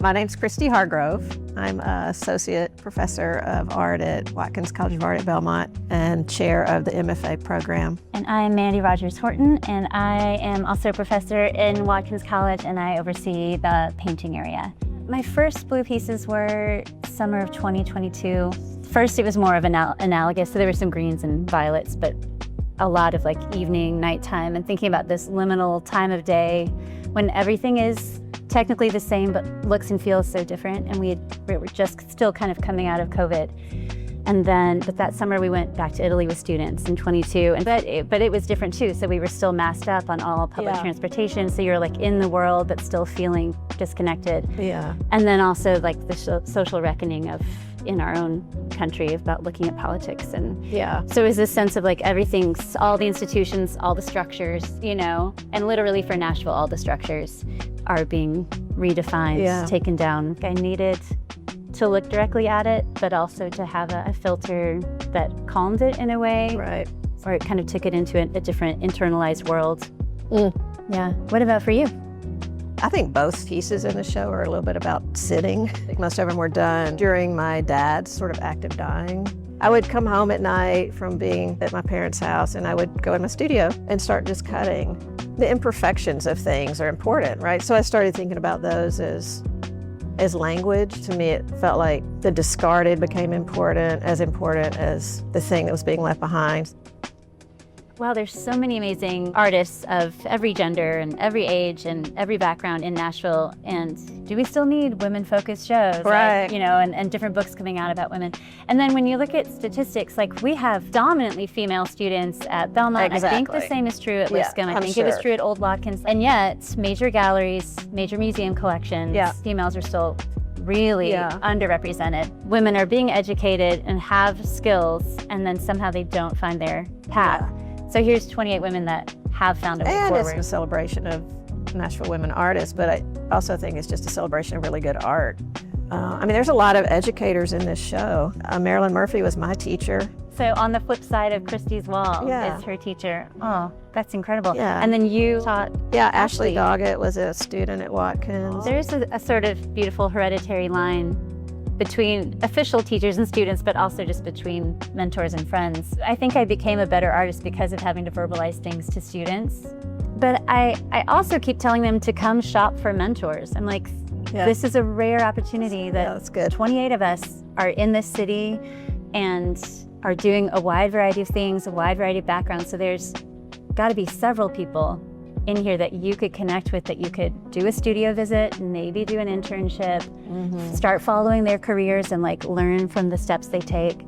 My name's Kristi Hargrove. I'm Associate Professor of Art at Watkins College of Art at Belmont and Chair of the MFA program. And I'm Mandy Horton, and I am also a professor in Watkins College, and I oversee the painting area. My first blue pieces were summer of 2022. First, it was more of analogous, so there were some greens and violets, but a lot of like evening, nighttime, and thinking about this liminal time of day when everything is technically the same but looks and feels so different, and we were just still kind of coming out of COVID. And then, but that summer we went back to Italy with students in 22, but it was different too. So we were still masked up on all public transportation. So you're like in the world, but still feeling disconnected. Yeah. And then also like the social reckoning of in our own country about looking at politics. And so it was this sense of like everything's, all the institutions, all the structures, you know, and literally for Nashville, all the structures are being redefined, taken down. I needed to look directly at it, but also to have a filter that calmed it in a way. Right. Or it kind of took it into a different internalized world. Yeah. What about for you? I think both pieces in the show are a little bit about sitting. I think most of them were done during my dad's sort of active dying. I would come home at night from being at my parents' house, and I would go in my studio and start just cutting. The imperfections of things are important, right? So I started thinking about those as language. To me, it felt like the discarded became important as the thing that was being left behind. Wow, there's so many amazing artists of every gender and every age and every background in Nashville. And do we still need women-focused shows? Right. Like, you know, and different books coming out about women. And then when you look at statistics, like we have dominantly female students at Belmont. Exactly. I think the same is true at Lipscomb. I think sure. it was true at Old Watkins. And yet, major galleries, major museum collections, females are still really underrepresented. Women are being educated and have skills, and then somehow they don't find their path. So here's 28 women that have found a way forward. And it's a celebration of Nashville women artists, but I also think it's just a celebration of really good art. I mean, there's a lot of educators in this show. Marilyn Murphy was my teacher. So on the flip side of Kristi's wall is her teacher. Oh, that's incredible. Yeah. And then you taught Ashley Doggett was a student at Watkins. There's a sort of beautiful hereditary line between official teachers and students, but also just between mentors and friends. I think I became a better artist because of having to verbalize things to students. But I also keep telling them to come shop for mentors. I'm like, this is a rare opportunity that that's good. 28 of us are in this city and are doing a wide variety of things, a wide variety of backgrounds. So there's got to be several people in here that you could connect with, that you could do a studio visit, maybe do an internship, start following their careers and like learn from the steps they take.